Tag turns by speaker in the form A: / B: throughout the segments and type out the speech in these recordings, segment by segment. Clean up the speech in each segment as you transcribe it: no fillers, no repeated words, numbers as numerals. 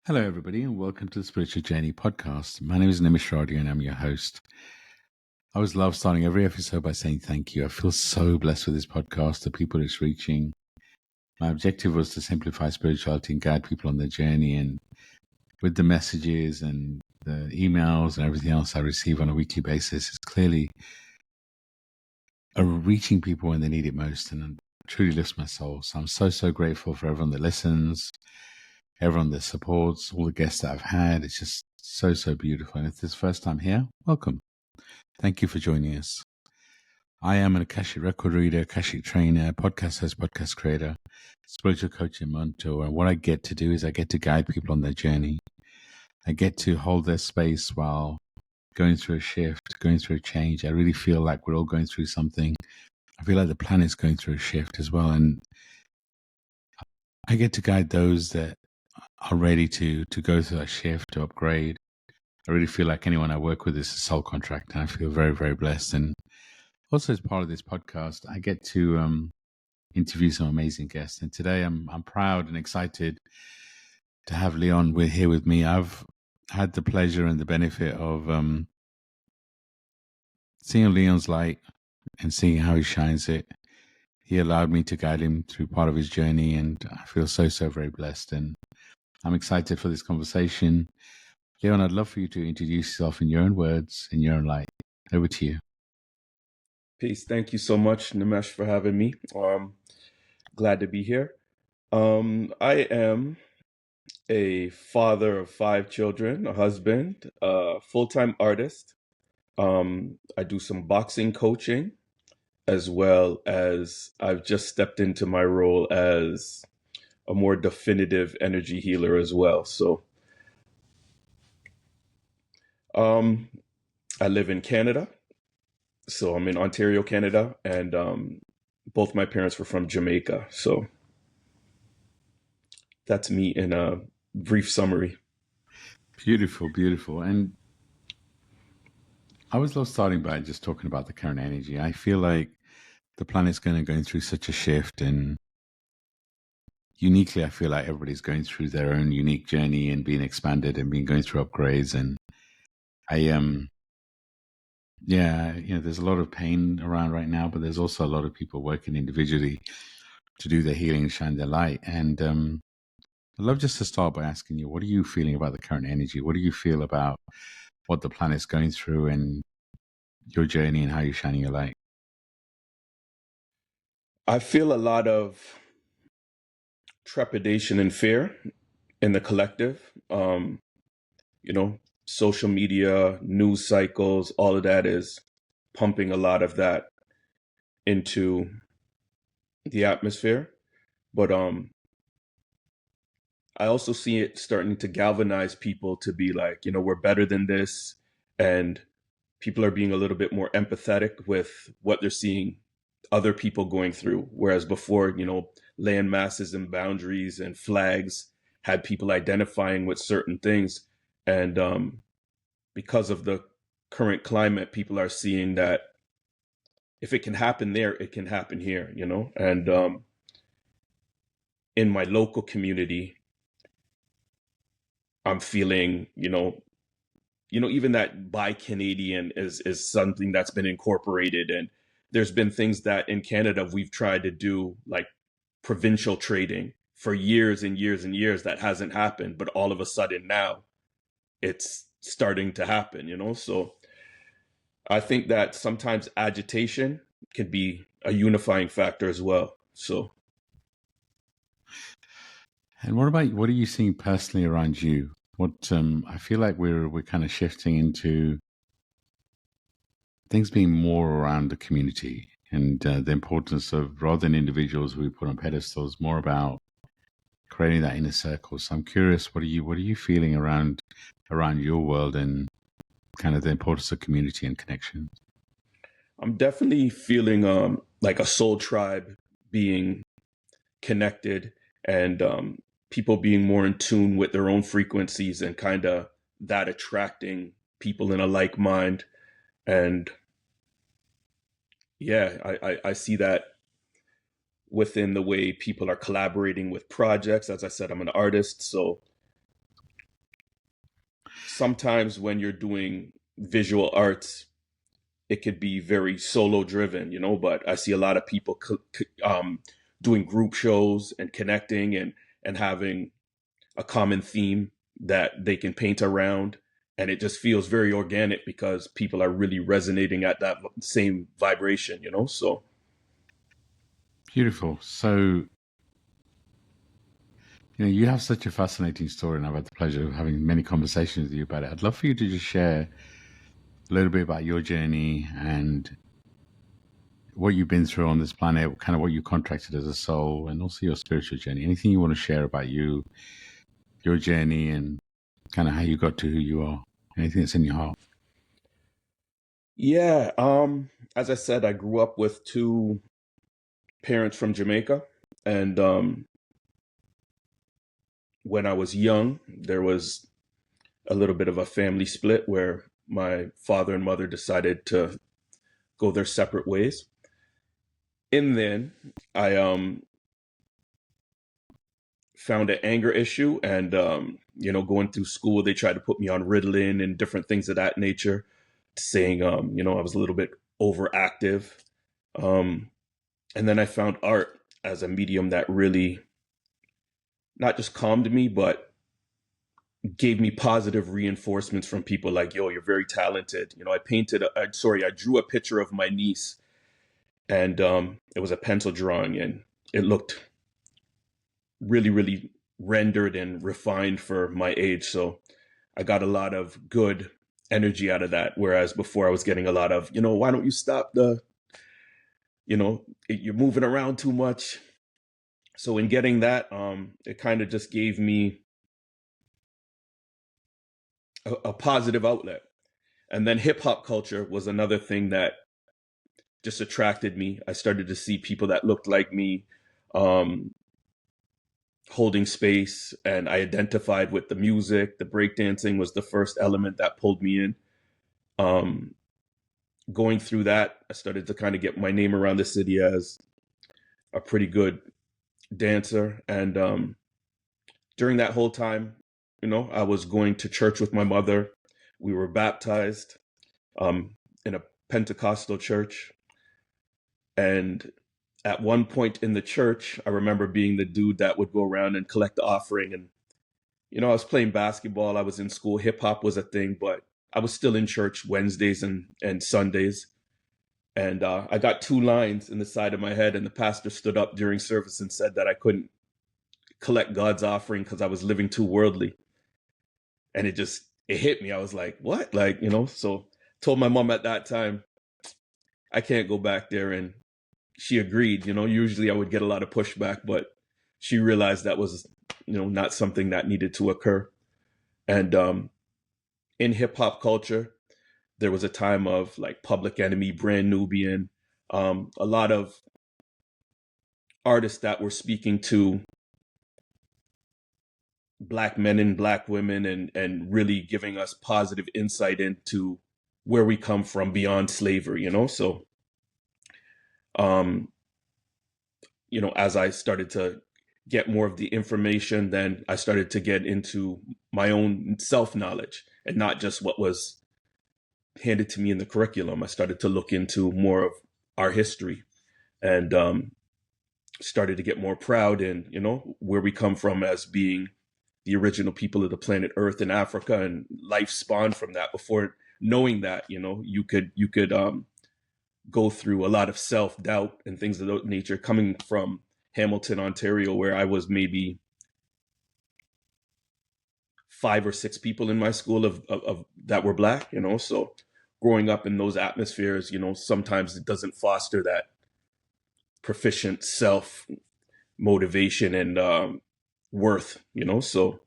A: Hello, everybody, and welcome to the Spiritual Journey podcast. My name is Nimesh Radia, and I'm your host. I always love starting every episode by saying thank you. I feel so blessed with this podcast, the people it's reaching. My objective was to simplify spirituality and guide people on their journey. And with the messages and the emails and everything else I receive on a weekly basis, it's clearly reaching people when they need it most, and it truly lifts my soul. So I'm so grateful for everyone that listens, everyone that supports, all the guests that I've had. It's just so beautiful. And if this is the first time here, welcome. Thank you for joining us. I am an Akashic record reader, Akashic trainer, podcast host, podcast creator, spiritual coach and mentor. And what I get to do is I get to guide people on their journey. I get to hold their space while going through a shift, going through a change. I really feel like we're all going through something. I feel like the planet's going through a shift as well. And I get to guide those that are ready to go through that shift, to upgrade. I really feel like anyone I work with is a soul contract, and I feel very blessed. And also, as part of this podcast, I get to interview some amazing guests. And today, I'm proud and excited to have Leon here with me. I've had the pleasure and the benefit of seeing Leon's light and seeing how he shines it. He allowed me to guide him through part of his journey, and I feel so very blessed. And I'm excited for this conversation. Leon, I'd love for you to introduce yourself in your own words, in your own light. Over to you.
B: Peace. Thank you so much, Nimesh, for having me. Glad to be here. I am a father of 5 children, a husband, a full-time artist. I do some boxing coaching, as well as I've just stepped into my role as a more definitive energy healer as well. So I live in Canada. So I'm in Ontario, Canada, and both my parents were from Jamaica. So that's me in a brief summary.
A: Beautiful. And I always love starting by just talking about the current energy. I feel like the planet's going through such a shift, and uniquely, I feel like everybody's going through their own unique journey and being expanded and going through upgrades. And there's a lot of pain around right now, but there's also a lot of people working individually to do their healing and shine their light. And I'd love just to start by asking you, what are you feeling about the current energy? What do you feel about what the planet's going through and your journey and how you're shining your light?
B: I feel a lot of trepidation and fear in the collective. Social media, news cycles, all of that is pumping a lot of that into the atmosphere. But I also see it starting to galvanize people to be like, we're better than this. And people are being a little bit more empathetic with what they're seeing other people going through. Whereas before, land masses and boundaries and flags had people identifying with certain things. And because of the current climate, people are seeing that if it can happen there, it can happen here, And in my local community, I'm feeling, even that buy Canadian is something that's been incorporated. And there's been things that in Canada we've tried to do, like provincial trading for years and years that hasn't happened. But all of a sudden now it's starting to happen, So I think that sometimes agitation can be a unifying factor as well. So.
A: And what are you seeing personally around you? What I feel like we're kind of shifting into things being more around the community and the importance of, rather than individuals who we put on pedestals, more about creating that inner circle. So I'm curious, what are you feeling around your world and kind of the importance of community and connection?
B: I'm definitely feeling like a soul tribe, being connected, and people being more in tune with their own frequencies, and kind of that attracting people in a like mind. And I see that within the way people are collaborating with projects. As I said, I'm an artist, so sometimes when you're doing visual arts, it could be very solo driven, but I see a lot of people doing group shows and connecting and having a common theme that they can paint around. And it just feels very organic because people are really resonating at that same vibration, So,
A: Beautiful. So, you have such a fascinating story, and I've had the pleasure of having many conversations with you about it. I'd love for you to just share a little bit about your journey and what you've been through on this planet, kind of what you contracted as a soul, and also your spiritual journey. Anything you want to share about you, your journey, and kind of how you got to who you are. Anything that's in your heart.
B: yeah. As I said, I grew up with two parents from Jamaica. And when I was young, there was a little bit of a family split where my father and mother decided to go their separate ways. And then I found an anger issue, and going through school, they tried to put me on Ritalin and different things of that nature, saying I was a little bit overactive. Um, and then I found art as a medium that really not just calmed me, but gave me positive reinforcements from people like, yo, you're very talented. I drew a picture of my niece, and it was a pencil drawing, and it looked really, really rendered and refined for my age. So I got a lot of good energy out of that. Whereas before I was getting a lot of, why don't you stop you're moving around too much. So in getting that, it kind of just gave me a positive outlet. And then hip hop culture was another thing that just attracted me. I started to see people that looked like me, um, holding space, and I identified with the music. The breakdancing was the first element that pulled me in. Um, Going through that, I started to kind of get my name around the city as a pretty good dancer. And during that whole time, I was going to church with my mother. We were baptized in a Pentecostal church. And at one point in the church, I remember being the dude that would go around and collect the offering. And, I was playing basketball. I was in school. Hip hop was a thing, but I was still in church Wednesdays and Sundays. And I got two lines in the side of my head. And the pastor stood up during service and said that I couldn't collect God's offering because I was living too worldly. And it hit me. I was like, what? So told my mom at that time, I can't go back there. And she agreed. Usually I would get a lot of pushback, but she realized that was, not something that needed to occur. And in hip hop culture, there was a time of like Public Enemy, Brand Nubian, a lot of artists that were speaking to Black men and Black women, and really giving us positive insight into where we come from beyond slavery, So, um, as I started to get more of the information, then I started to get into my own self knowledge and not just what was handed to me in the curriculum. I started to look into more of our history, and started to get more proud in, where we come from as being the original people of the planet Earth in Africa, and life spawned from that. Before knowing that, you could go through a lot of self doubt and things of that nature, coming from Hamilton, Ontario, where I was maybe five or six people in my school of that were Black, So growing up in those atmospheres, sometimes it doesn't foster that proficient self motivation and worth, So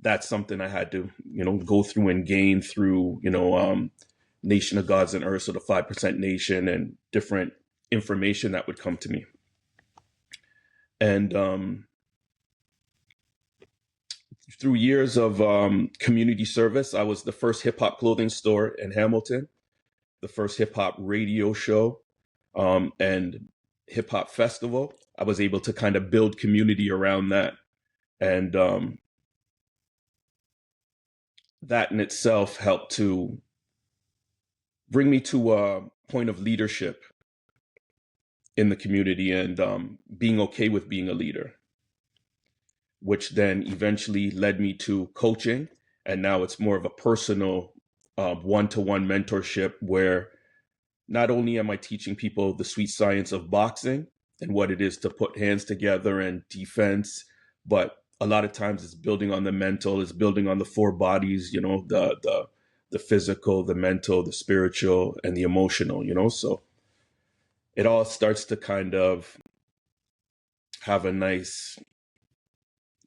B: that's something I had to, go through and gain through, Nation of Gods and Earth, so the 5% Nation, and different information that would come to me. And through years of community service, I was the first hip hop clothing store in Hamilton, the first hip hop radio show, and hip hop festival. I was able to kind of build community around that. And that in itself helped to bring me to a point of leadership in the community, and being okay with being a leader, which then eventually led me to coaching. And now it's more of a personal one-to-one mentorship where not only am I teaching people the sweet science of boxing and what it is to put hands together and defense, but a lot of times it's building on the mental, it's building on the four bodies, the physical, the mental, the spiritual, and the emotional, so it all starts to kind of have a nice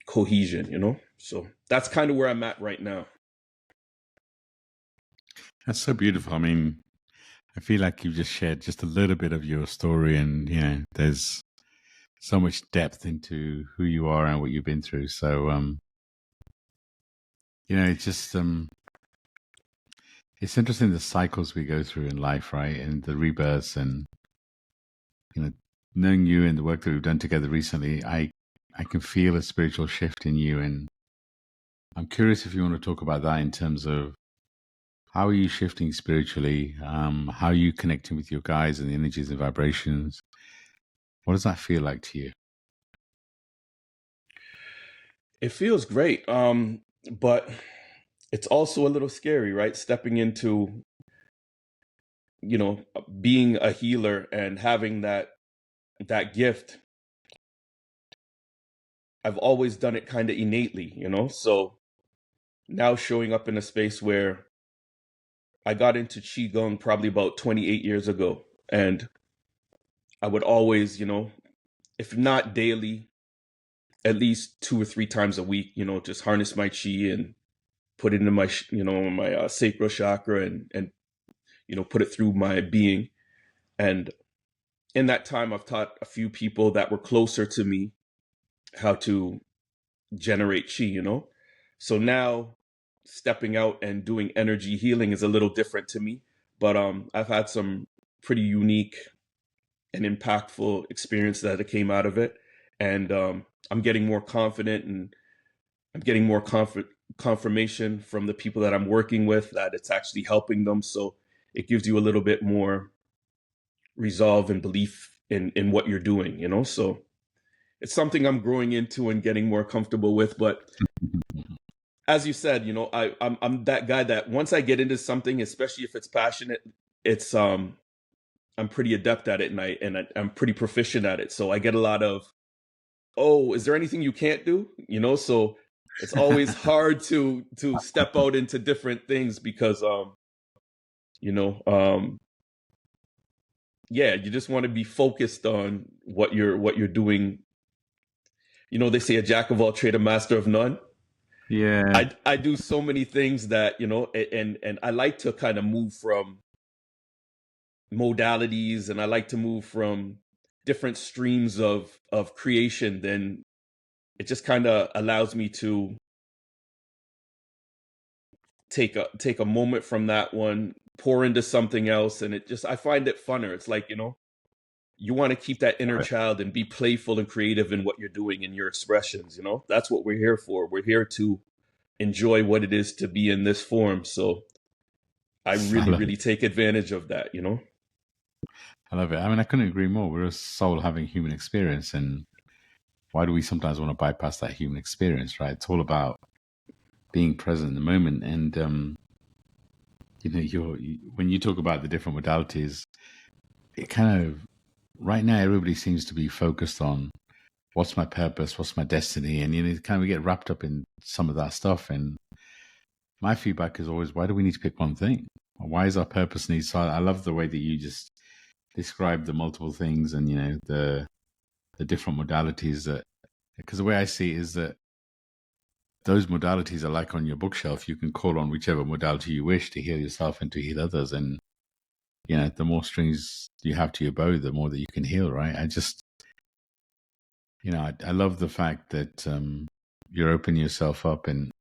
B: cohesion. So that's kind of where I'm at right now.
A: That's so beautiful. I mean, I feel like you've just shared just a little bit of your story, and there's so much depth into who you are and what you've been through. So, it's just it's interesting the cycles we go through in life, right? And the rebirths, and knowing you and the work that we've done together recently, I can feel a spiritual shift in you, and I'm curious if you want to talk about that in terms of how are you shifting spiritually? How are you connecting with your guides and the energies and vibrations? What does that feel like to you?
B: It feels great, but it's also a little scary, right? Stepping into, being a healer and having that gift. I've always done it kind of innately, so now showing up in a space where I got into Qigong probably about 28 years ago. And I would always, if not daily, at least 2 or 3 times a week, just harness my Qi and put it into my, my sacral chakra, and put it through my being. And in that time, I've taught a few people that were closer to me how to generate Qi. So now stepping out and doing energy healing is a little different to me, but I've had some pretty unique and impactful experience that came out of it, and I'm getting more confident, and I'm getting more confirmation from the people that I'm working with that it's actually helping them. So it gives you a little bit more resolve and belief in what you're doing. So it's something I'm growing into and getting more comfortable with, but as you said, I'm that guy that once I get into something, especially if it's passionate, it's I'm pretty adept at it, and I'm pretty proficient at it. So I get a lot of, oh, is there anything you can't do? So it's always hard to step out into different things because you know, um yeah, you just want to be focused on what you're doing. They say a jack of all trade, a master of none.
A: Yeah.
B: I do so many things that, and I like to kind of move from modalities, and I like to move from different streams of creation. Then it just kind of allows me to take a moment from that one, pour into something else, and I find it funner. It's like, you want to keep that inner child and be playful and creative in what you're doing in your expressions. That's what we're here for. We're here to enjoy what it is to be in this form. So I
A: I
B: really,
A: love
B: really
A: it.
B: take advantage of that.
A: I love it. I mean, I couldn't agree more. We're a soul having human experience, and why do we sometimes want to bypass that human experience, right? It's all about being present in the moment. And when you talk about the different modalities, it kind of right now everybody seems to be focused on what's my purpose, what's my destiny, and kind of we get wrapped up in some of that stuff. And my feedback is always, why do we need to pick one thing? Why is our purpose need? So I love the way that you just describe the multiple things, and the different modalities, that because the way I see it is that those modalities are like on your bookshelf. You can call on whichever modality you wish to heal yourself and to heal others. And the more strings you have to your bow, the more that you can heal, right? I love the fact that you're opening yourself up. And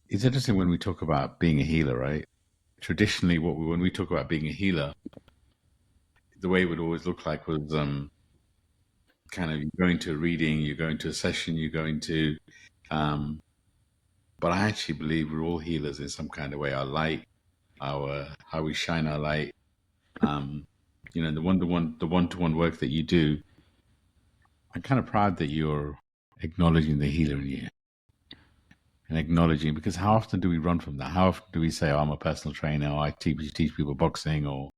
A: it's interesting when we talk about being a healer, right? Traditionally, when we talk about being a healer, the way it would always look like was kind of you going to a reading, you go into a session, you go into um, But I actually believe we're all healers in some kind of way. Our light, our how we shine our light. Um, the one-to-one work that you do. I'm kind of proud that you're acknowledging the healer in you and acknowledging, because how often do we run from that? How often do we say, oh, I'm a personal trainer, or I teach people boxing, or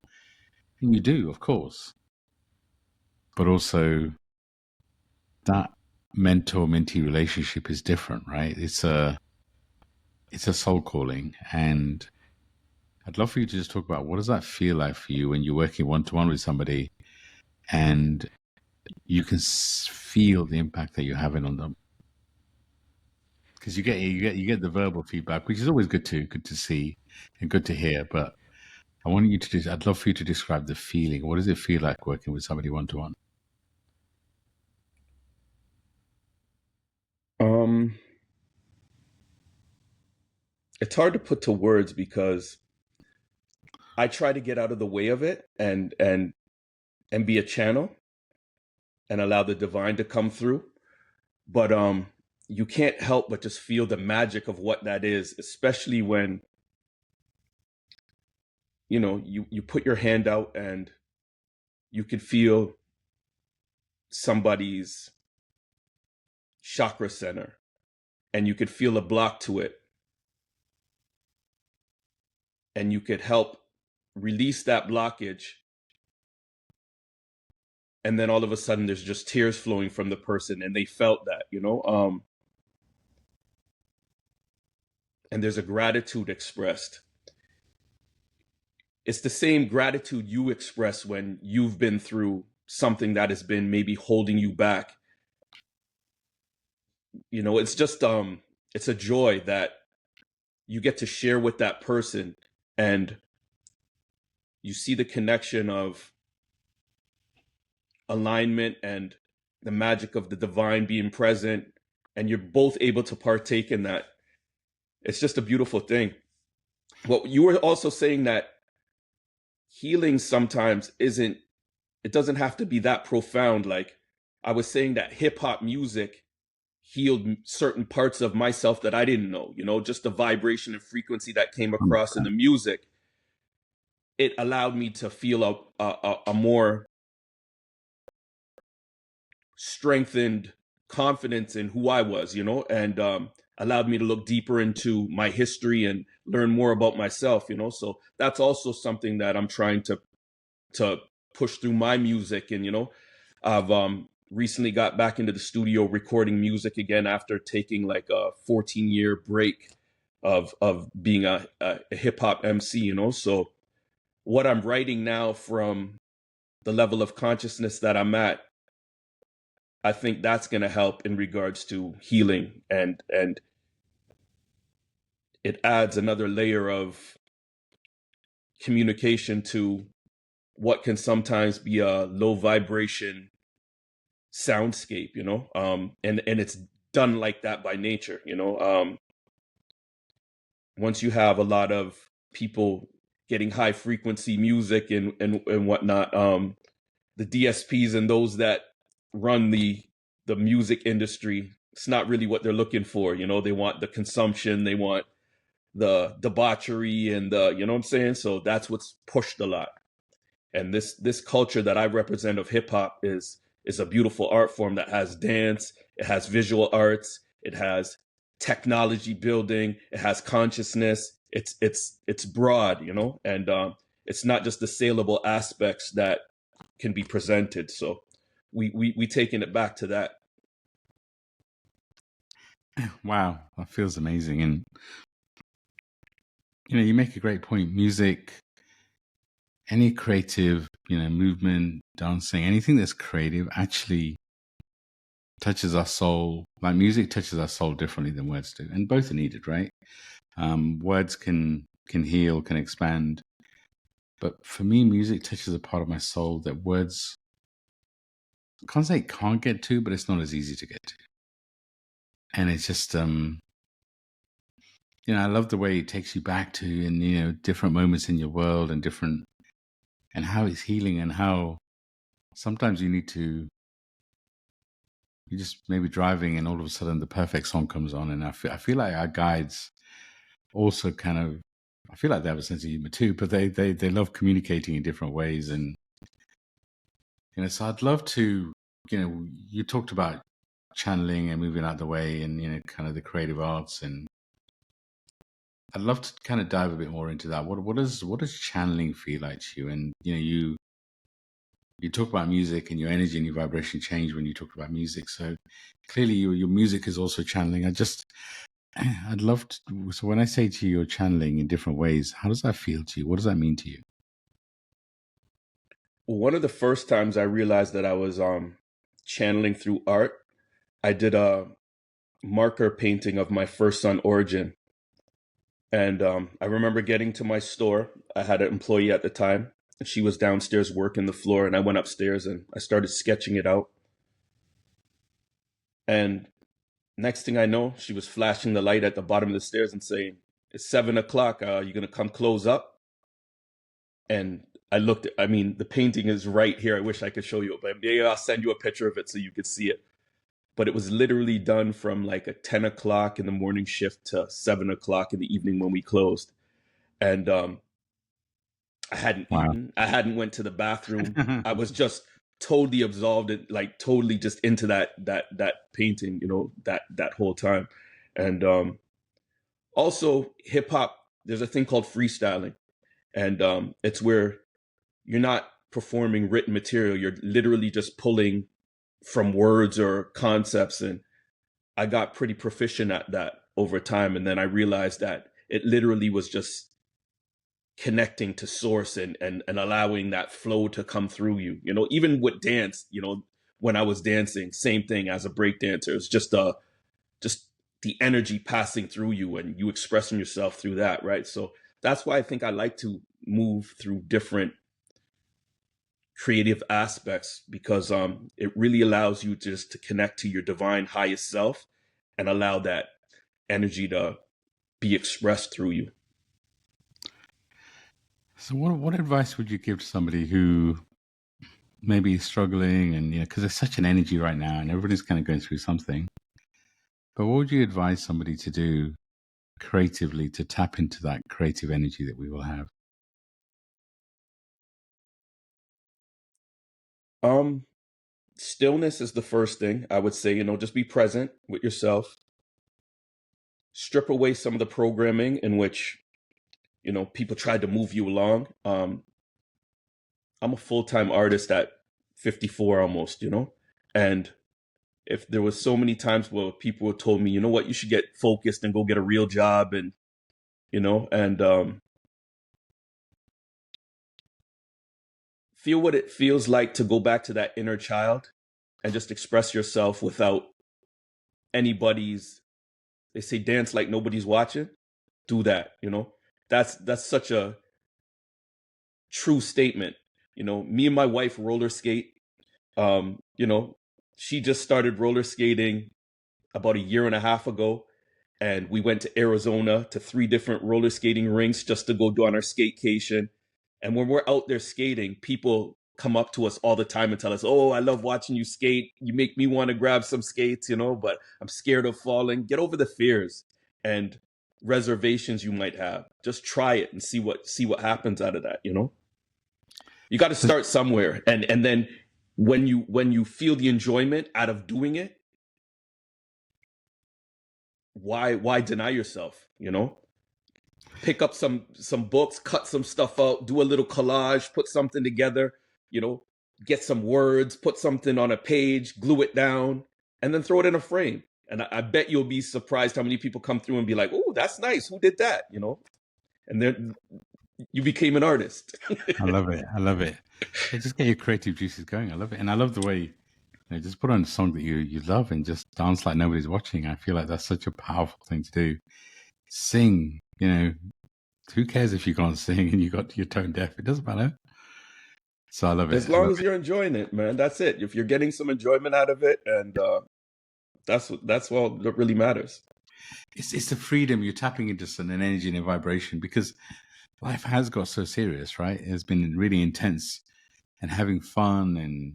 A: and you do, of course, but also that mentor-mentee relationship is different, right? It's a soul calling, and I'd love for you to just talk about what does that feel like for you when you're working one-to-one with somebody and you can feel the impact that you're having on them, because you get the verbal feedback, which is always good to see and good to hear. But I want you to I'd love for you to describe the feeling. What does it feel like working with somebody one to one?
B: Um, it's hard to put to words because I try to get out of the way of it and be a channel and allow the divine to come through. But you can't help but just feel the magic of what that is, especially when you put your hand out and you can feel somebody's chakra center and you could feel a block to it and you could help release that blockage, and then all of a sudden there's just tears flowing from the person and they felt that. And there's a gratitude expressed. It's the same gratitude you express when you've been through something that has been maybe holding you back. It's just it's a joy that you get to share with that person, and you see the connection of alignment and the magic of the divine being present, and you're both able to partake in that. It's just a beautiful thing. Well, you were also saying that healing sometimes it doesn't have to be that profound. Like, I was saying that hip hop music healed certain parts of myself that I didn't know, just the vibration and frequency that came across in the music. It allowed me to feel a more strengthened confidence in who I was, and allowed me to look deeper into my history and learn more about myself. So that's also something that I'm trying to push through my music. And I've recently got back into the studio recording music again after taking like a 14-year break of being a hip hop MC. So what I'm writing now, from the level of consciousness that I'm at, I think that's going to help in regards to healing, and it adds another layer of communication to what can sometimes be a low vibration soundscape. And it's done like that by nature. Once you have a lot of people getting high frequency music and whatnot, the DSPs and those that run the music industry, it's not really what they're looking for. They want the consumption, they want the debauchery, and you know what I'm saying? So that's what's pushed a lot. And this culture that I represent of hip hop is a beautiful art form that has dance, it has visual arts, it has technology building, it has consciousness. It's broad, and it's not just the saleable aspects that can be presented. So we taking it back to that.
A: Wow, that feels amazing. And you make a great point. Music, any creative, movement, dancing, anything that's creative actually touches our soul. Like, music touches our soul differently than words do, and both are needed, right? Words can heal, can expand, but for me, music touches a part of my soul that words, I can't say it can't get to, but it's not as easy to get to. And it's just, I love the way it takes you back to, and different moments in your world, and how it's healing, and how sometimes you need to you're just maybe driving and all of a sudden the perfect song comes on. And I feel like our guides also kind of, I feel like they have a sense of humor too, but they love communicating in different ways. And, so I'd love to, you talked about channeling and moving out the way and, kind of the creative arts. And I'd love to kind of dive a bit more into that. What does channeling feel like to you? And, you talk about music and your energy and your vibration change when you talk about music. So clearly your music is also channeling. I'd love to, so when I say to you, you're channeling in different ways, how does that feel to you? What does that mean to you?
B: Well, one of the first times I realized that I was channeling through art, I did a marker painting of my first son, Origin. And I remember getting to my store. I had an employee at the time, and she was downstairs working the floor. And I went upstairs and I started sketching it out. And next thing I know, she was flashing the light at the bottom of the stairs and saying, "It's 7 o'clock. You gonna come close up?" And I looked at, I mean, the painting is right here. I wish I could show you it, but maybe I'll send you a picture of it so you could see it. But it was literally done from like a 10 o'clock in the morning shift to 7 o'clock in the evening when we closed. And I hadn't
A: Wow.
B: eaten. I hadn't went to the bathroom. I was just totally absolved and like totally just into that painting, that whole time. And also hip hop, there's a thing called freestyling. And it's where you're not performing written material. You're literally just pulling from words or concepts. And I got pretty proficient at that over time. And then I realized that it literally was just connecting to source and allowing that flow to come through you. Even with dance, when I was dancing, same thing as a break dancer. It's just the energy passing through you and you expressing yourself through that, right? So that's why I think I like to move through different creative aspects, because it really allows you just to connect to your divine highest self and allow that energy to be expressed through you.
A: So what advice would you give to somebody who maybe is struggling and, because there's such an energy right now and everybody's kind of going through something, but what would you advise somebody to do creatively to tap into that creative energy that we will have?
B: Stillness is the first thing I would say. Just be present with yourself. Strip away some of the programming in which people tried to move you along. I'm a full-time artist at 54 almost, and if there was so many times where people told me, you know what, you should get focused and go get a real job, and feel what it feels like to go back to that inner child and just express yourself without anybody's, they say dance like nobody's watching. Do that. That's such a true statement. Me and my wife roller skate. um you know she just started roller skating about a year and a half ago, and we went to Arizona to 3 different roller skating rinks just to go do on our skatecation. And when we're out there skating, people come up to us all the time and tell us, "Oh, I love watching you skate. You make me want to grab some skates, but I'm scared of falling." Get over the fears and reservations you might have. Just try it and see what happens out of that. You got to start somewhere, and then when you feel the enjoyment out of doing it, why deny yourself? Pick up some books, cut some stuff out, do a little collage, put something together, get some words, put something on a page, glue it down, and then throw it in a frame. And I bet you'll be surprised how many people come through and be like, "Oh, that's nice. Who did that?" And then you became an artist.
A: I love it. I love it. Yeah, just get your creative juices going. I love it. And I love the way, just put on a song that you love and just dance like nobody's watching. I feel like that's such a powerful thing to do. Sing, who cares if you can't sing and you're tone deaf? It doesn't matter. So I love it.
B: As long as you're enjoying it, man, that's it. If you're getting some enjoyment out of it, and that's all that really matters.
A: It's the freedom. You're tapping into an energy and a vibration, because life has got so serious, right? It's been really intense, and having fun and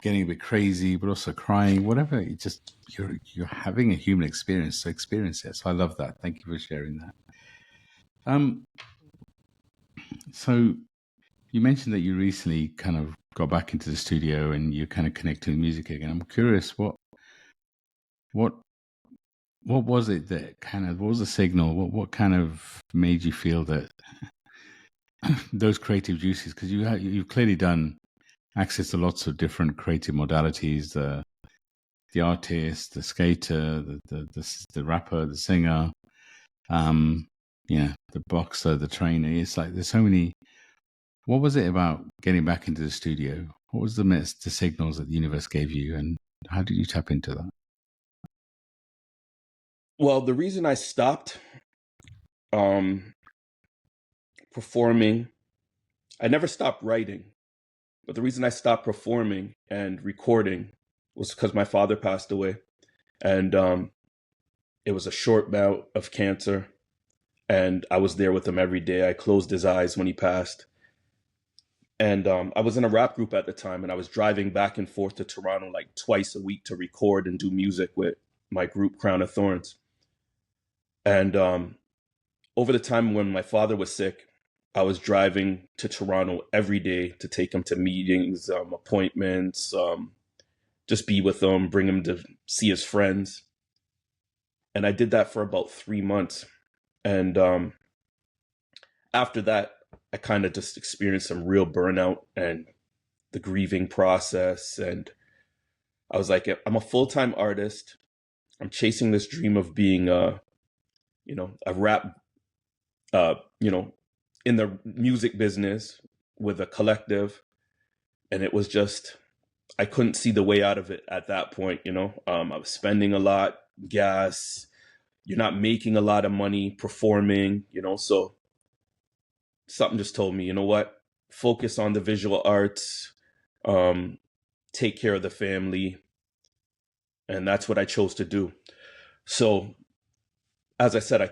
A: getting a bit crazy, but also crying, whatever. It just you're having a human experience, so experience it. So I love that. Thank you for sharing that. So you mentioned that you recently kind of got back into the studio and you kind of connected with music again. I'm curious, what was it that kind of, what was the signal? What kind of made you feel that those creative juices? Because you've clearly done access to lots of different creative modalities. The artist, the skater, the rapper, the singer, the boxer, the trainer. It's like there's so many. What was it about getting back into the studio? What was the signals that the universe gave you, and how did you tap into that?
B: Well, the reason I stopped performing, I never stopped writing, but the reason I stopped performing and recording was because my father passed away, and it was a short bout of cancer, and I was there with him every day. I closed his eyes when he passed. And I was in a rap group at the time, and I was driving back and forth to Toronto like twice a week to record and do music with my group, Crown of Thorns. And over the time when my father was sick, I was driving to Toronto every day to take him to meetings, appointments, just be with him, bring him to see his friends. And I did that for about 3 months. And after that, I kind of just experienced some real burnout and the grieving process. And I was like, I'm a full-time artist. I'm chasing this dream of being a rap, in the music business with a collective. And it was just, I couldn't see the way out of it at that point. I was spending a lot, gas, you're not making a lot of money performing, so something just told me, you know what, focus on the visual arts, take care of the family. And that's what I chose to do. So, as I said, I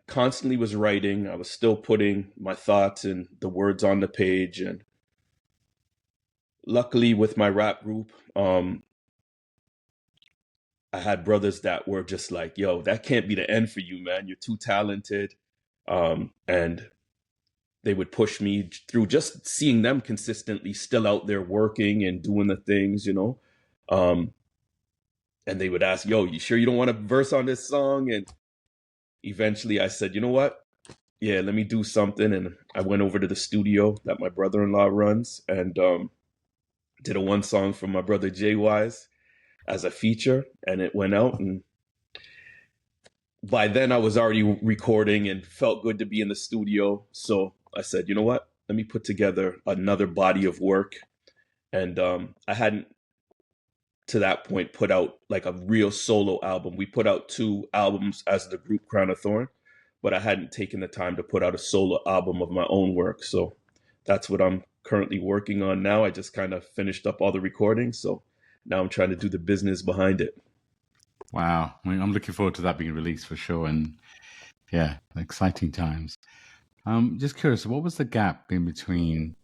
B: constantly was writing. I was still putting my thoughts and the words on the page. And luckily with my rap group, I had brothers that were just like, yo, that can't be the end for you, man. You're too talented. And they would push me through just seeing them consistently still out there working and doing the things, and they would ask, yo, you sure you don't want a verse on this song? And eventually I said, you know what? Yeah, let me do something. And I went over to the studio that my brother-in-law runs and did a one song from my brother Jay Wise as a feature. And it went out. And by then I was already recording and felt good to be in the studio. So I said, you know what? Let me put together another body of work. And I hadn't, to that point, put out like a real solo album. We put out 2 albums as the group Crown of Thorn, but I hadn't taken the time to put out a solo album of my own work. So that's what I'm currently working on now. I just kind of finished up all the recordings. So now I'm trying to do the business behind it.
A: Wow. I mean, I'm looking forward to that being released for sure. And yeah, exciting times. Just curious, what was the gap in between,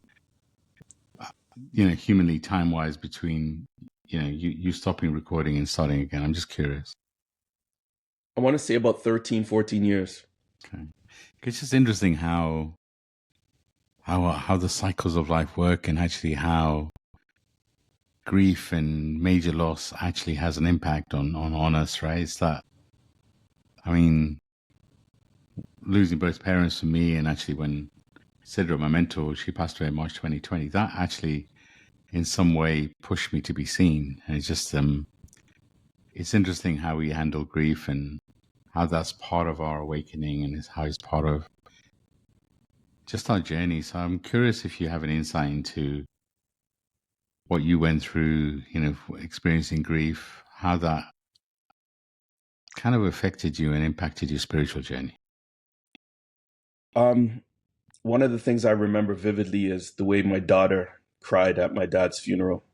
A: humanly, time-wise, between, you stopping recording and starting again? I'm just curious.
B: I want to say about 13, 14 years.
A: Okay. It's just interesting how the cycles of life work, and actually how grief and major loss actually has an impact on us, right? It's that, I mean, losing both parents for me, and actually when Sidra, my mentor, she passed away in March 2020, that actually in some way pushed me to be seen. And it's just, it's interesting how we handle grief and how that's part of our awakening, and how it's part of just our journey. So I'm curious if you have an insight into what you went through, experiencing grief, how that kind of affected you and impacted your spiritual journey.
B: One of the things I remember vividly is the way my daughter cried at my dad's funeral.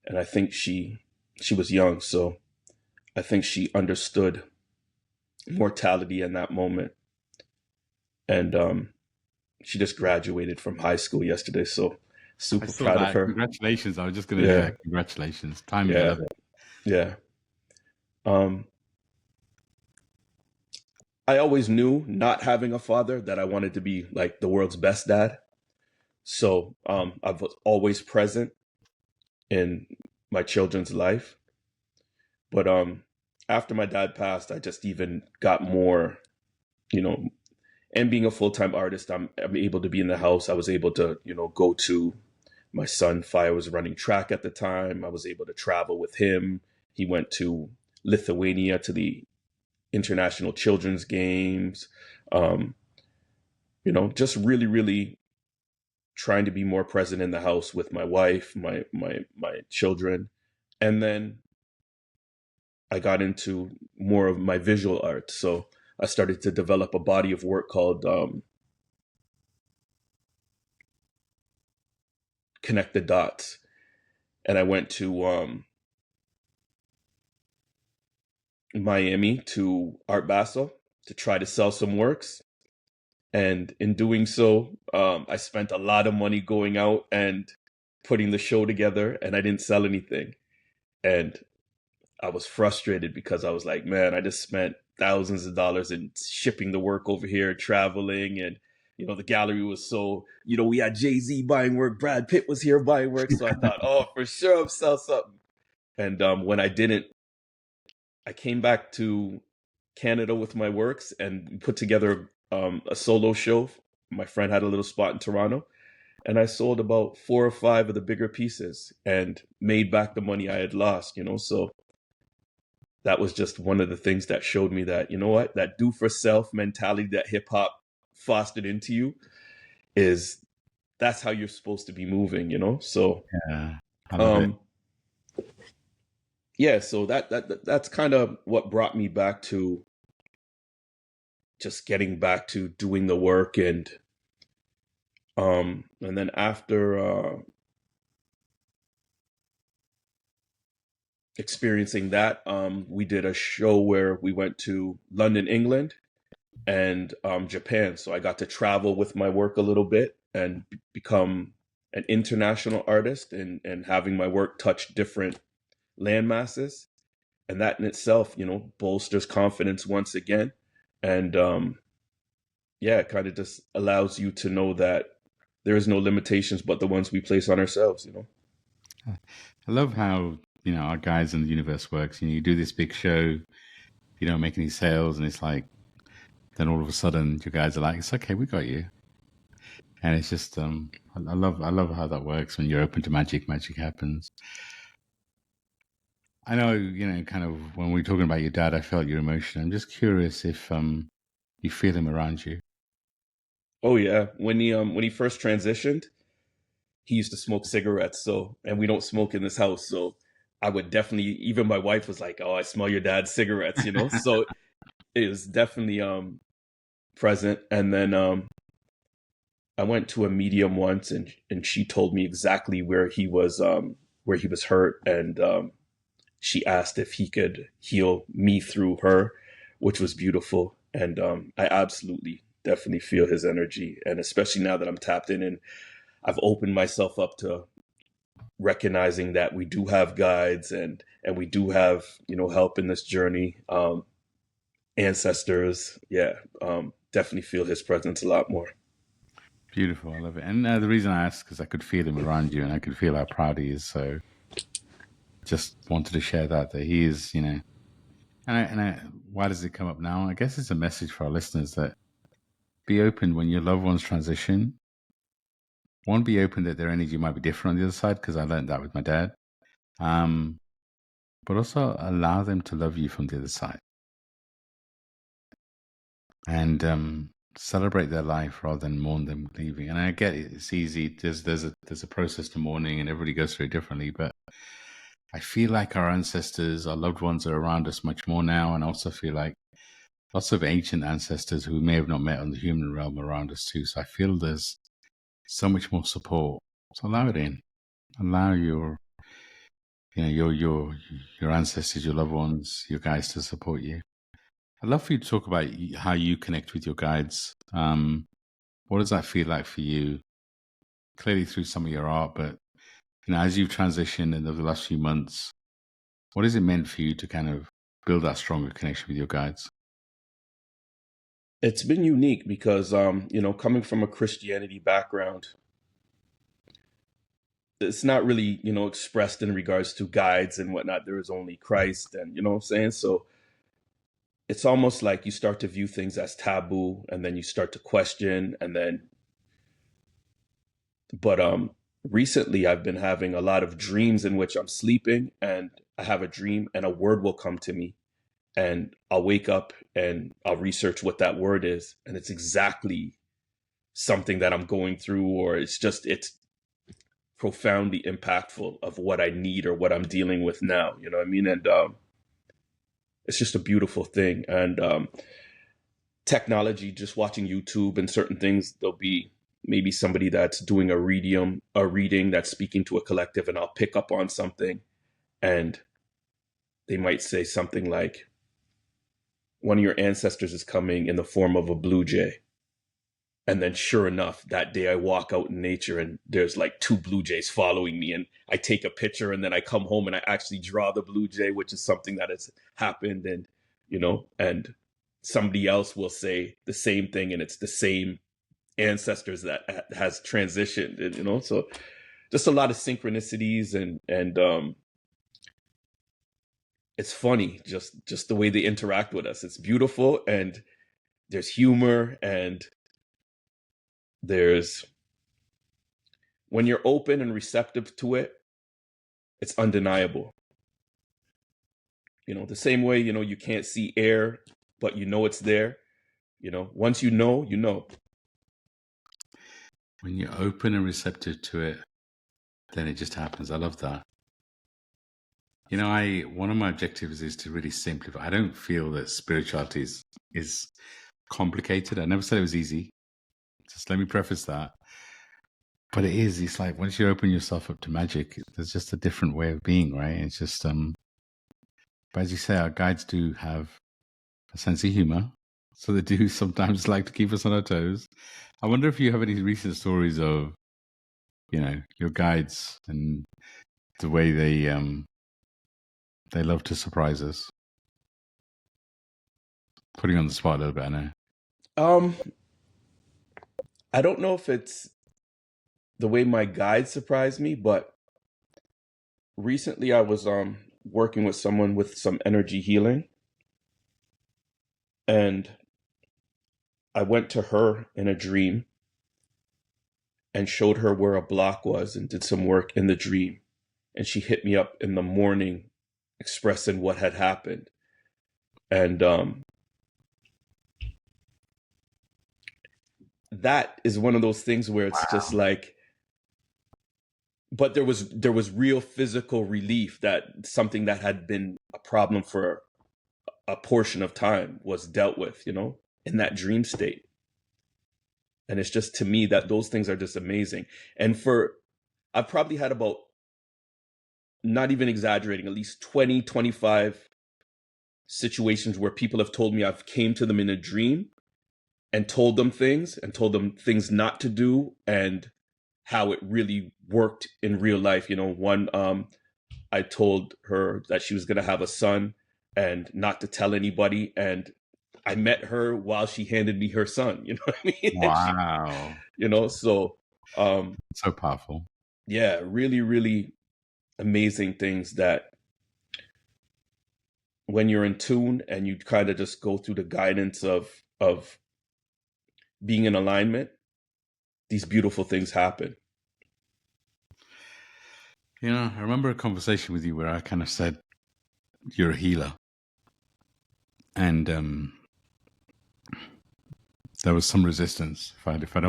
B: And I think she was young, so I think she understood mortality in that moment. And she just graduated from high school yesterday, so
A: I
B: Super
A: saw
B: proud of
A: that.
B: her.
A: Congratulations. I was just going to do
B: Yeah,
A: that. Congratulations. Timing, I
B: yeah,
A: love it.
B: yeah. Um, I always knew, not having a father, that I wanted to be like the world's best dad. So I was always present in my children's life. But after my dad passed, I just even got more, you know, and being a full time artist, I'm able to be in the house. I was able to, go to my son. Fire was running track at the time. I was able to travel with him. He went to Lithuania to the international children's games. Um, just really, really trying to be more present in the house with my wife, my children, and then I got into more of my visual art. So I started to develop a body of work called Connect the Dots, and I went to Miami to Art Basel to try to sell some works. And in doing so, I spent a lot of money going out and putting the show together, and I didn't sell anything. And I was frustrated because I was like, man, I just spent thousands of dollars in shipping the work over here, traveling, and the gallery was so, we had Jay-Z buying work, Brad Pitt was here buying work, so I thought, oh, for sure I'll sell something. And when I didn't, I came back to Canada with my works and put together a solo show. My friend had a little spot in Toronto, and I sold about 4 or 5 of the bigger pieces and made back the money I had lost. So that was just one of the things that showed me that, what, that do for self mentality that hip hop fostered into you is, that's how you're supposed to be moving. So
A: Yeah, I love it.
B: um yeah, so that's kind of what brought me back to just getting back to doing the work. And then after experiencing that, we did a show where we went to London, England, and Japan. So I got to travel with my work a little bit and become an international artist, and having my work touch different land masses. And that in itself, bolsters confidence once again. And yeah, it kind of just allows you to know that there is no limitations but the ones we place on ourselves.
A: I love how, our guides in the universe works. You do this big show, you don't make any sales, and it's like, then all of a sudden your guys are like, it's okay, we got you. And it's just, I love how that works. When you're open to magic, magic happens. I know, kind of when we were talking about your dad, I felt your emotion. I'm just curious if you feel him around you.
B: Oh yeah, when he first transitioned, he used to smoke cigarettes. So, and we don't smoke in this house, so I would definitely, even my wife was like, "Oh, I smell your dad's cigarettes." So it was definitely present. And then I went to a medium once, and she told me exactly where he was hurt, and she asked if he could heal me through her, which was beautiful. And I absolutely definitely feel his energy, and especially now that I'm tapped in and I've opened myself up to recognizing that we do have guides, and we do have help in this journey, ancestors. Yeah, definitely feel his presence a lot more.
A: Beautiful, I love it. And the reason I asked, because I could feel him around you, and I could feel how proud he is. So just wanted to share that he is, why does it come up now? I guess it's a message for our listeners that be open when your loved ones transition. One, be open that their energy might be different on the other side, because I learned that with my dad. But also allow them to love you from the other side, and celebrate their life rather than mourn them leaving. And I get it; it's easy. There's a process to mourning, and everybody goes through it differently. But I feel like our ancestors, our loved ones, are around us much more now, and I also feel like lots of ancient ancestors who we may have not met on the human realm around us too. So I feel there's so much more support. So allow it in. Allow your your ancestors, your loved ones, your guides to support you. I'd love for you to talk about how you connect with your guides. What does that feel like for you clearly through some of your art, but as you've transitioned in the last few months, what has it meant for you to kind of build that stronger connection with your guides?
B: It's been unique because, coming from a Christianity background, it's not really, expressed in regards to guides and whatnot. There is only Christ, and you know what I'm saying? So it's almost like you start to view things as taboo, and then you start to question, but recently I've been having a lot of dreams in which I'm sleeping and I have a dream and a word will come to me, and I'll wake up and I'll research what that word is, and it's exactly something that I'm going through, or it's profoundly impactful of what I need or what I'm dealing with now. You know what I mean? And it's just a beautiful thing. And technology, just watching YouTube and certain things, there'll be maybe somebody that's doing a reading that's speaking to a collective, and I'll pick up on something, and they might say something like, one of your ancestors is coming in the form of a blue jay. And then sure enough, that day I walk out in nature and there's like two blue jays following me, and I take a picture, and then I come home and I actually draw the blue jay, which is something that has happened. And, and somebody else will say the same thing, and it's the same ancestors that has transitioned, and, so just a lot of synchronicities, and it's funny, just the way they interact with us. It's beautiful, and there's humor, and there's, when you're open and receptive to it, it's undeniable. The same way, you can't see air, but it's there. Once you know, you know.
A: When you're open and receptive to it, then it just happens. I love that. One of my objectives is to really simplify. I don't feel that spirituality is complicated. I never said it was easy. Just let me preface that. But it is. It's like once you open yourself up to magic, there's just a different way of being, right? It's just, but as you say, our guides do have a sense of humor. So they do sometimes like to keep us on our toes. I wonder if you have any recent stories of, your guides and the way they love to surprise us. Putting you on the spot a little bit, I know.
B: I don't know if it's the way my guides surprised me, but recently I was working with someone with some energy healing, and I went to her in a dream and showed her where a block was and did some work in the dream. And she hit me up in the morning expressing what had happened. And that is one of those things where it's just like, but there was real physical relief, that something that had been a problem for a portion of time was dealt with, in that dream state. And it's just, to me, that those things are just amazing. And I've probably had about, not even exaggerating, at least 20, 25 situations where people have told me I've came to them in a dream and told them things not to do, and how it really worked in real life. One, I told her that she was going to have a son and not to tell anybody. And I met her while she handed me her son, you know what I mean?
A: Wow.
B: So,
A: so powerful.
B: Yeah, really, really amazing things that when you're in tune and you kind of just go through the guidance of being in alignment, these beautiful things happen.
A: I remember a conversation with you where I kind of said, you're a healer. And there was some resistance, if I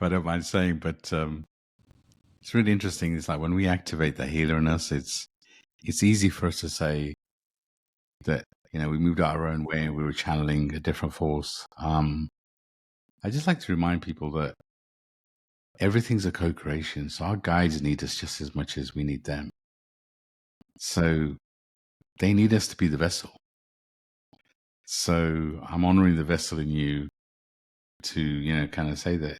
A: don't mind saying, but it's really interesting. It's like when we activate the healer in us, it's easy for us to say that, we moved out our own way and we were channeling a different force. I just like to remind people that everything's a co-creation. So our guides need us just as much as we need them. So they need us to be the vessel. So I'm honoring the vessel in you to, kind of say that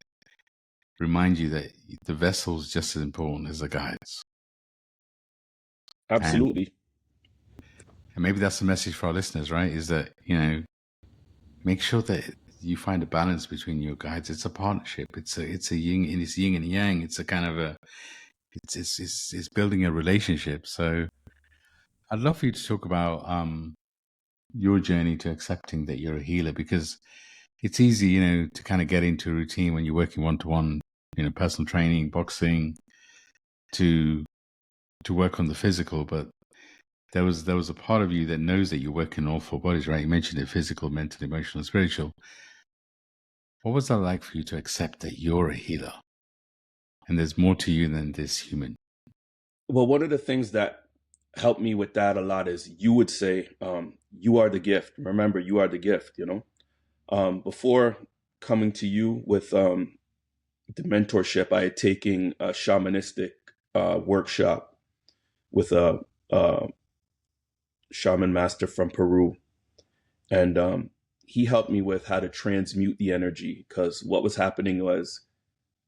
A: remind you that the vessel's just as important as the guides. And,
B: Absolutely.
A: and maybe that's the message for our listeners, right? Is that, make sure that you find a balance between your guides. It's a partnership. It's a yin, and it's yin and yang. It's a kind of it's building a relationship. So I'd love for you to talk about your journey to accepting that you're a healer, because it's easy, to kind of get into a routine when you're working one-to-one, personal training, boxing, to work on the physical. But there was a part of you that knows that you're working all four bodies, right? You mentioned it: physical, mental, emotional, spiritual. What was that like for you to accept that you're a healer and there's more to you than this human?
B: Well, one of the things that helped me with that a lot is you would say, you are the gift. Remember, you are the gift, Before coming to you with the mentorship, I had taken a shamanistic workshop with a shaman master from Peru. And he helped me with how to transmute the energy, because what was happening was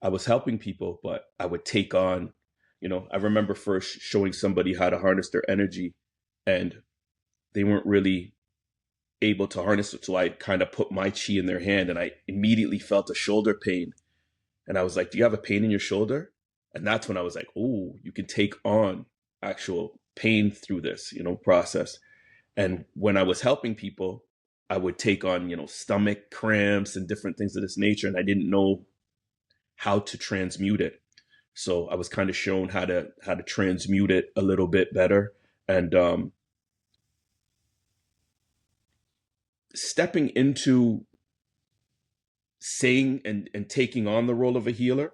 B: I was helping people, but I would take on, I remember first showing somebody how to harness their energy, and they weren't really able to harness it. So I kind of put my chi in their hand, and I immediately felt a shoulder pain. And I was like, "Do you have a pain in your shoulder?" And that's when I was like, "Oh, you can take on actual pain through this, process." And when I was helping people, I would take on, stomach cramps and different things of this nature. And I didn't know how to transmute it. So I was kind of shown how to transmute it a little bit better. And stepping into saying and taking on the role of a healer,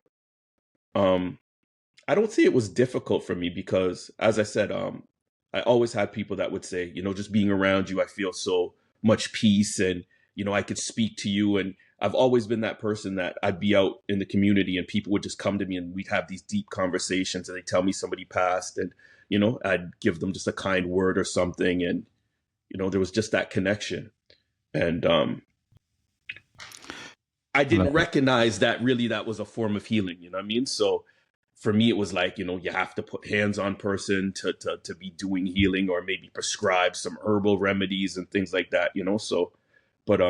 B: I don't say it was difficult for me, because, as I said, I always had people that would say, just being around you, I feel so much peace, and, I could speak to you. And I've always been that person that I'd be out in the community and people would just come to me and we'd have these deep conversations, and they tell me somebody passed, and, I'd give them just a kind word or something. And, there was just that connection. And I didn't recognize that really that was a form of healing, you know what I mean? So for me, it was like, you have to put hands on person to be doing healing, or maybe prescribe some herbal remedies and things like that, So, but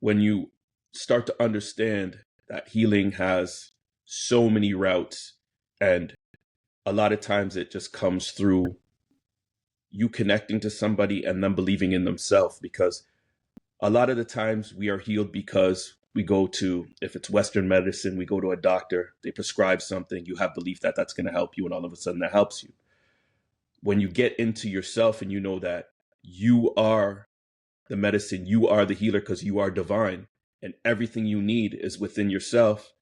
B: when you start to understand that healing has so many routes, and a lot of times it just comes through you connecting to somebody and them believing in themselves, because a lot of the times we are healed because we go to, if it's Western medicine, we go to a doctor, they prescribe something, you have belief that that's going to help you, and all of a sudden that helps you. When you get into yourself and you know that you are the medicine, you are the healer, because you are divine and everything you need is within yourself.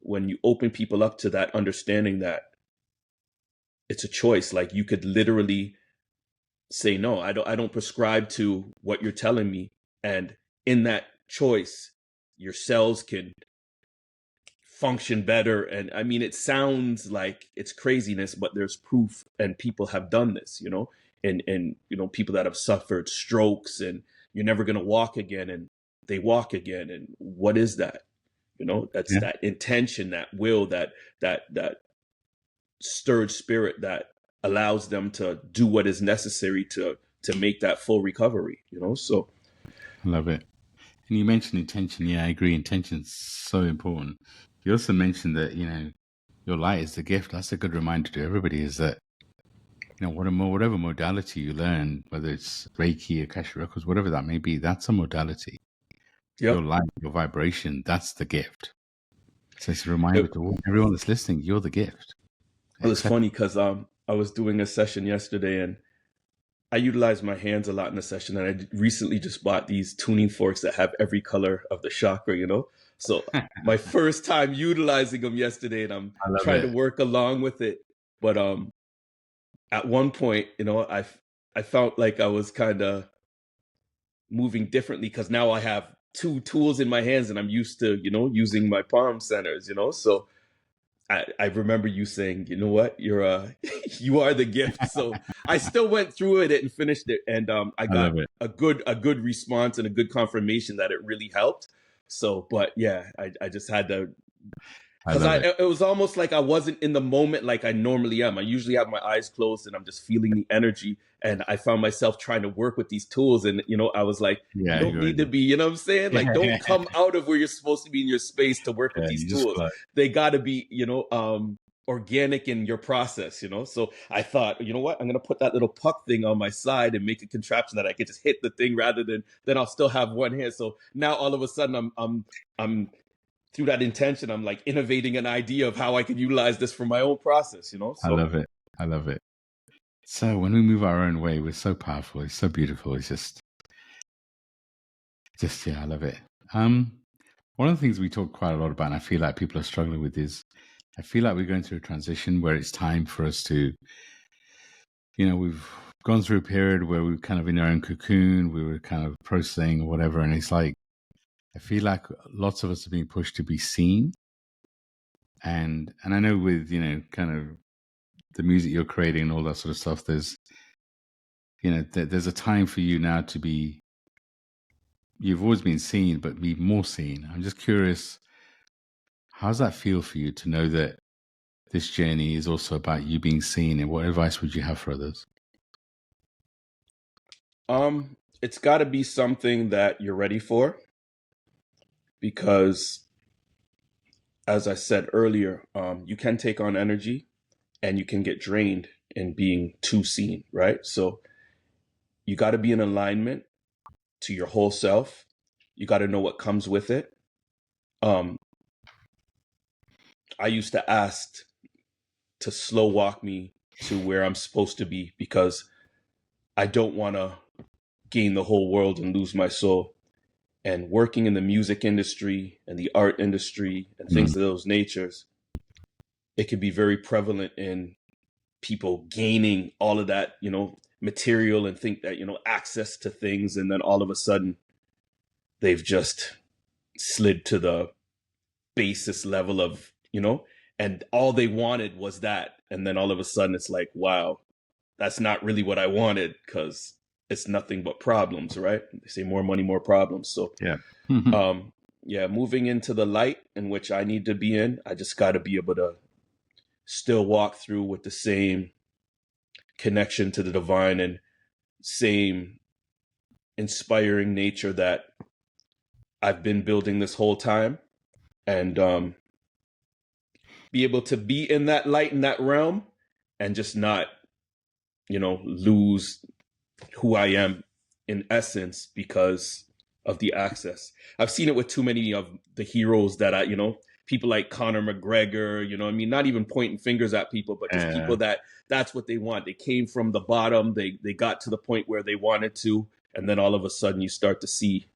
B: When you open people up to that understanding that it's a choice, like you could literally say, no, I don't prescribe to what you're telling me. And in that choice, your cells can function better. And I mean, it sounds like it's craziness, but there's proof, and people have done this, and people that have suffered strokes, and you're never going to walk again, and they walk again. And what is that? That's that intention, that will, that stirred spirit that allows them to do what is necessary to make that full recovery, So
A: I love it. And you mentioned intention. Yeah, I agree. Intention's so important. You also mentioned that, your light is the gift. That's a good reminder to everybody, is that, whatever modality you learn, whether it's Reiki, Akashic Records, whatever that may be, that's a modality.
B: Yep.
A: Your light, your vibration, that's the gift. So it's a reminder to everyone that's listening, you're the gift.
B: It was funny because I was doing a session yesterday, and I utilize my hands a lot in the session, and I recently just bought these tuning forks that have every color of the chakra, So my first time utilizing them yesterday, and I'm trying to work along with it. But at one point, I felt like I was kind of moving differently, because now I have two tools in my hands, and I'm used to, using my palm centers, So I remember you saying, you know what, you're you are the gift. So I still went through it and finished it, and I got a good response and a good confirmation that it really helped. So, but yeah, I just had to,
A: I
B: because
A: love it.
B: it was almost like I wasn't in the moment like I normally am. I usually have my eyes closed and I'm just feeling the energy. And I found myself trying to work with these tools. And, I was like, you
A: Yeah,
B: don't
A: you're
B: need to
A: in.
B: be, you know what I'm saying?
A: Yeah,
B: Like, don't come out of where you're supposed to be in your space to work with
A: yeah,
B: these
A: you just
B: tools.
A: flow.
B: They got to be, organic in your process. So I thought, you know what? I'm going to put that little puck thing on my side and make a contraption that I could just hit the thing rather than, then I'll still have one hand. So now all of a sudden I'm through that intention, I'm like innovating an idea of how I could utilize this for my own process.
A: I
B: So
A: love it. I love it. So when we move our own way, we're so powerful. It's so beautiful. It's just yeah, I love it. One of the things we talk quite a lot about, and I feel like people are struggling with, is I feel like we're going through a transition where it's time for us to, we've gone through a period where we were kind of in our own cocoon, we were kind of processing or whatever, and it's like I feel like lots of us are being pushed to be seen, and I know with kind of the music you're creating and all that sort of stuff, there's a time for you now to be. You've always been seen, but be more seen. I'm just curious, how does that feel for you to know that this journey is also about you being seen, and what advice would you have for others?
B: it's got to be something that you're ready for, because as I said earlier, you can take on energy and you can get drained in being too seen, right? So you got to be in alignment to your whole self. You got to know what comes with it. um I used to ask to slow walk me to where I'm supposed to be, because I don't want to gain the whole world and lose my soul. And working in the music industry and the art industry and
A: Mm.
B: things of those natures, it could be very prevalent in people gaining all of that, material, and think that, access to things. And then all of a sudden they've just slid to the basis level of, and all they wanted was that. And then all of a sudden it's like, wow, that's not really what I wanted, because it's nothing but problems, right? They say more money, more problems. So,
A: Yeah.
B: yeah, moving into the light in which I need to be in, I just got to be able to still walk through with the same connection to the divine and same inspiring nature that I've been building this whole time, and be able to be in that light, in that realm, and just not, lose who I am in essence because of the access. I've seen it with too many of the heroes that people like Conor McGregor, I mean, not even pointing fingers at people, but just people that's what they want. They came from the bottom, they got to the point where they wanted to, and then all of a sudden you start to see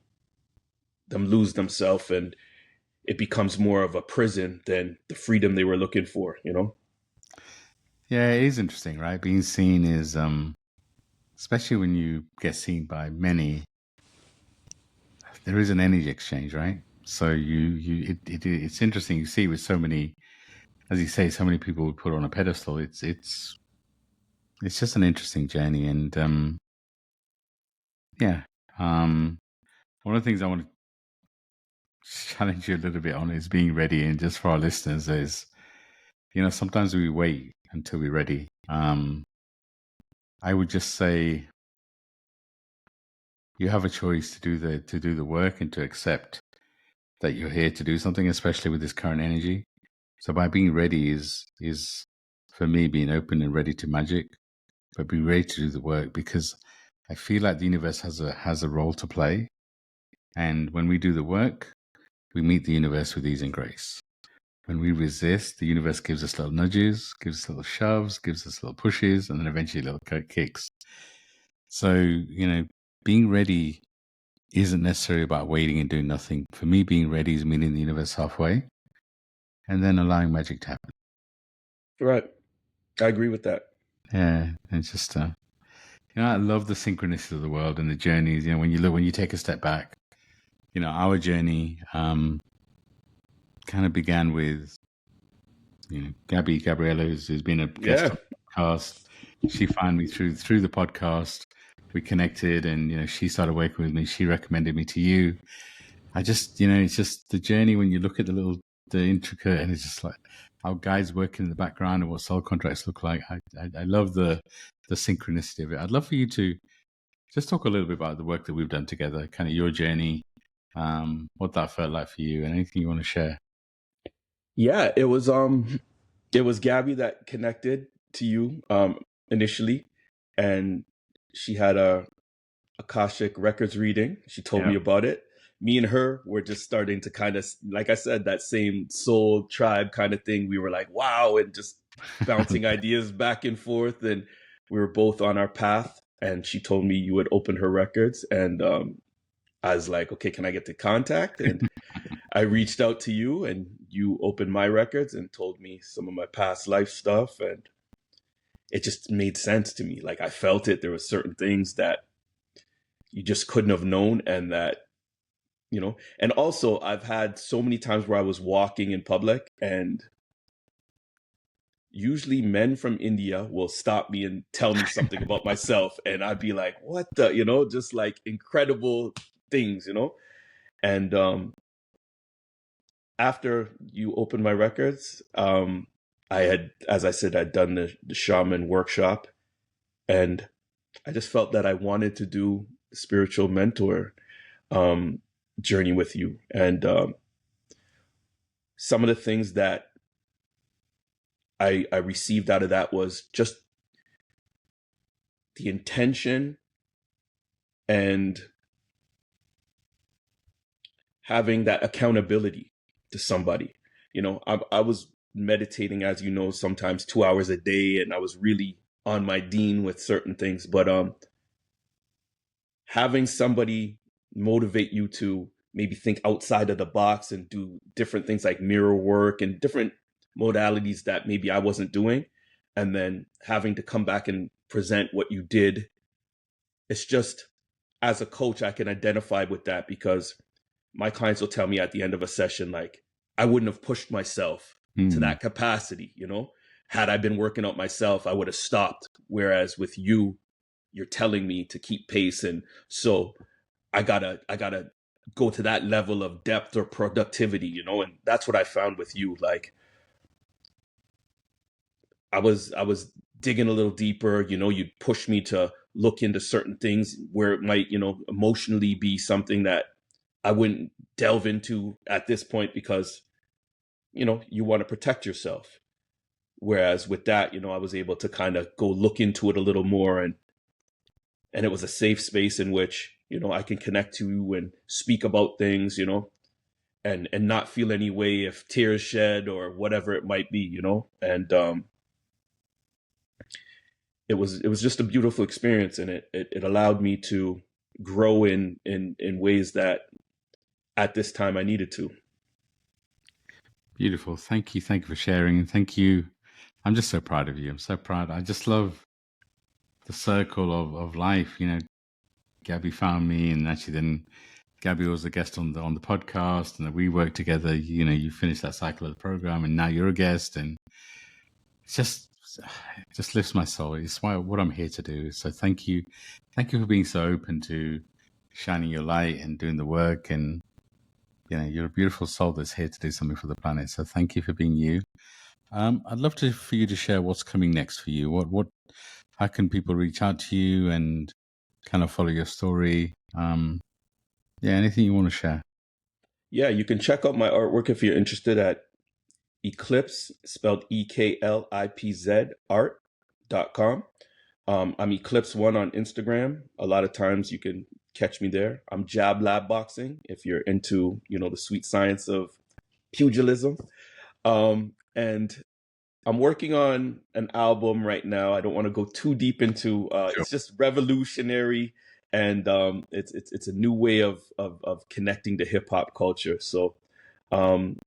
B: them lose themselves, and it becomes more of a prison than the freedom they were looking for.
A: Yeah, it is interesting, right? Being seen is, especially when you get seen by many, there is an energy exchange, right? So it's interesting. You see with so many, as you say, so many people we put on a pedestal. It's just an interesting journey, and yeah. One of the things I want to challenge you a little bit on is being ready, and just for our listeners is, sometimes we wait until we're ready. I would just say you have a choice to do the work and to accept that you're here to do something, especially with this current energy. So by being ready is for me being open and ready to magic, but be ready to do the work, because I feel like the universe has a role to play, and when we do the work, we meet the universe with ease and grace. When we resist, the universe gives us little nudges, gives us little shoves, gives us little pushes, and then eventually little kicks. So, being ready isn't necessarily about waiting and doing nothing. For me, being ready is meeting the universe halfway and then allowing magic to happen.
B: Right. I agree with that.
A: Yeah. It's just, I love the synchronicity of the world and the journeys. When you take a step back, our journey kind of began with, Gabriella, who's been a guest on the podcast. She found me through the podcast. We connected, and she started working with me. She recommended me to you, I just, you know, it's just the journey when you look at the intricate, and it's just like how guys working in the background and what soul contracts look like. I love the synchronicity of it. I'd love for you to just talk a little bit about the work that we've done together, kind of your journey, what that felt like for you, and anything you want to share.
B: Yeah, it was Gabby that connected to you initially, and she had a Akashic Records reading. She told me about it. Me and her were just starting to kind of, like I said, that same soul tribe kind of thing. We were like, wow, and just bouncing ideas back and forth. And we were both on our path. And she told me you would open her records. And I was like, okay, can I get the contact? And I reached out to you, and you opened my records and told me some of my past life stuff. And it just made sense to me. Like I felt it. There were certain things that you just couldn't have known, and that, you know, and also I've had so many times where I was walking in public, and usually men from India will stop me and tell me something about myself, and I'd be like, what the, you know, just like incredible things, you know. And after you opened my records, I had, as I said, I'd done the shaman workshop, and I just felt that I wanted to do spiritual mentor journey with you. And some of the things that I received out of that was just the intention and having that accountability to somebody. You know, I was meditating, as you know, sometimes 2 hours a day, and I was really on my dean with certain things. But having somebody motivate you to maybe think outside of the box and do different things like mirror work and different modalities that maybe I wasn't doing, and then having to come back and present what you did. It's just, as a coach, I can identify with that, because my clients will tell me at the end of a session, like, I wouldn't have pushed myself to that capacity, you know. Had I been working out myself, I would have stopped. Whereas with you, you're telling me to keep pace. And so I gotta go to that level of depth or productivity, you know. And that's what I found with you. Like, I was digging a little deeper, you know. You'd push me to look into certain things where it might, you know, emotionally be something that I wouldn't delve into at this point, because, you know, you want to protect yourself. Whereas with that, you know, I was able to kind of go look into it a little more, and it was a safe space in which, you know, I can connect to you and speak about things, you know, and not feel any way if tears shed or whatever it might be, you know. And it was just a beautiful experience, and it allowed me to grow in ways that at this time I needed to.
A: Beautiful. Thank you for sharing, and thank you. I'm just so proud of you. I'm so proud. I just love the circle of life. You know, Gabby found me, and actually then Gabby was a guest on the podcast, and we worked together. You know, you finished that cycle of the program, and now you're a guest, and it's it just lifts my soul. It's what I'm here to do. So thank you for being so open to shining your light and doing the work. And you know, you're a beautiful soul that's here to do something for the planet. So thank you for being you. I'd love for you to share what's coming next for you. How can people reach out to you and kind of follow your story? Anything you want to share?
B: Yeah, you can check out my artwork if you're interested at Eklipz, spelled Eklipz art.com. I'm Eklipz1 on Instagram. A lot of times you can catch me there. I'm Jab Lab Boxing if you're into, you know, the sweet science of pugilism. And I'm working on an album right now. I don't want to go too deep into
A: Sure.
B: It's just revolutionary, and it's a new way of connecting to hip hop culture. So um,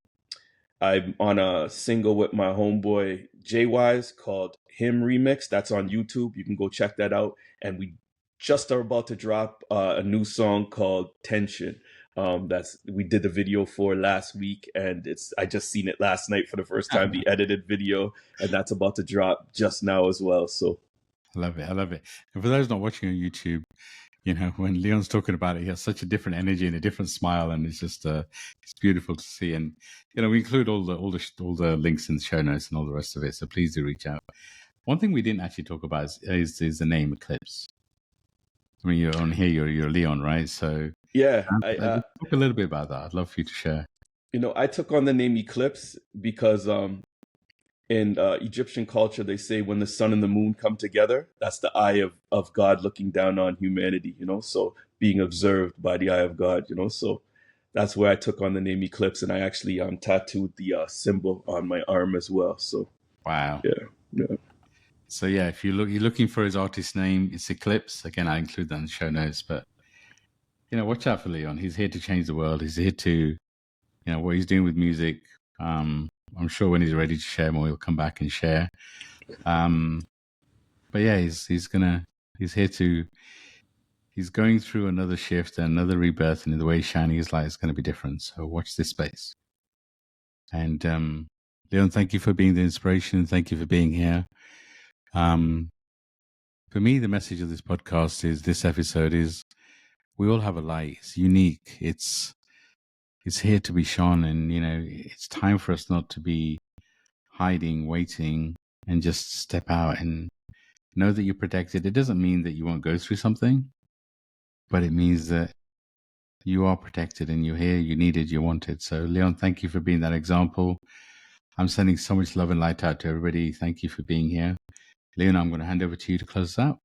B: I'm on a single with my homeboy Jay Wise called Him Remix. That's on YouTube. You can go check that out. And we just are about to drop a new song called Tension. We did the video for last week, and I just seen it last night for the first time, the edited video, and that's about to drop just now as well. So
A: I love it. And for those not watching on YouTube, when Leon's talking about it, he has such a different energy and a different smile, and it's just it's beautiful to see. And we include all the links in the show notes and all the rest of it. So please do reach out. One thing we didn't actually talk about is the name Eklipz. I mean, you're on here, you're Leon, right? So
B: Yeah,
A: just talk a little bit about that. I'd love for you to share.
B: I took on the name Eklipz because in Egyptian culture, they say when the sun and the moon come together, that's the eye of God looking down on humanity, so being observed by the eye of God, so that's where I took on the name Eklipz, and I actually tattooed the symbol on my arm as well. So
A: wow.
B: Yeah.
A: So yeah, if you're looking for his artist name, it's Eklipz. Again, I include that in the show notes, but watch out for Leon. He's here to change the world. He's here to, what he's doing with music. I'm sure when he's ready to share more, he'll come back and share. But yeah, he's going through another shift, another rebirth, and in the way he's shining his light is going to be different. So watch this space. And Leon, thank you for being the inspiration. Thank you for being here. For me, the message of this podcast is, this episode is, we all have a light. It's unique. It's here to be shone, and it's time for us not to be hiding, waiting, and just step out and know that you're protected. It doesn't mean that you won't go through something, but it means that you are protected and you're here, you're needed, you're wanted. So Leon, thank you for being that example. I'm sending so much love and light out to everybody. Thank you for being here. Leon, I'm going to hand over to you to close us out.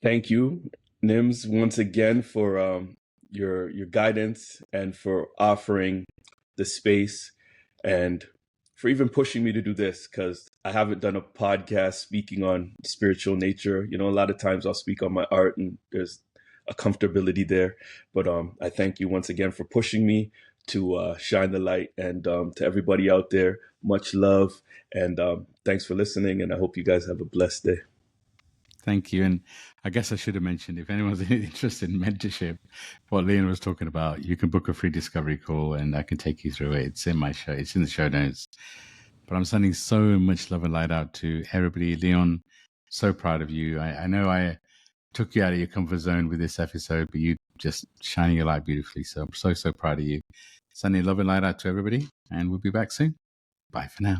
B: Thank you, Nims, once again for your guidance and for offering the space and for even pushing me to do this, because I haven't done a podcast speaking on spiritual nature. A lot of times I'll speak on my art and there's a comfortability there. But I thank you once again for pushing me to shine the light. And to everybody out there, much love. And thanks for listening. And I hope you guys have a blessed day.
A: Thank you. And I guess I should have mentioned, if anyone's interested in mentorship, what Leon was talking about, you can book a free discovery call and I can take you through it. It's in my show. It's in the show notes. But I'm sending so much love and light out to everybody. Leon, so proud of you. I know I took you out of your comfort zone with this episode, but you just shining your light beautifully. So I'm so proud of you. Sending love and light out to everybody, and we'll be back soon. Bye for now.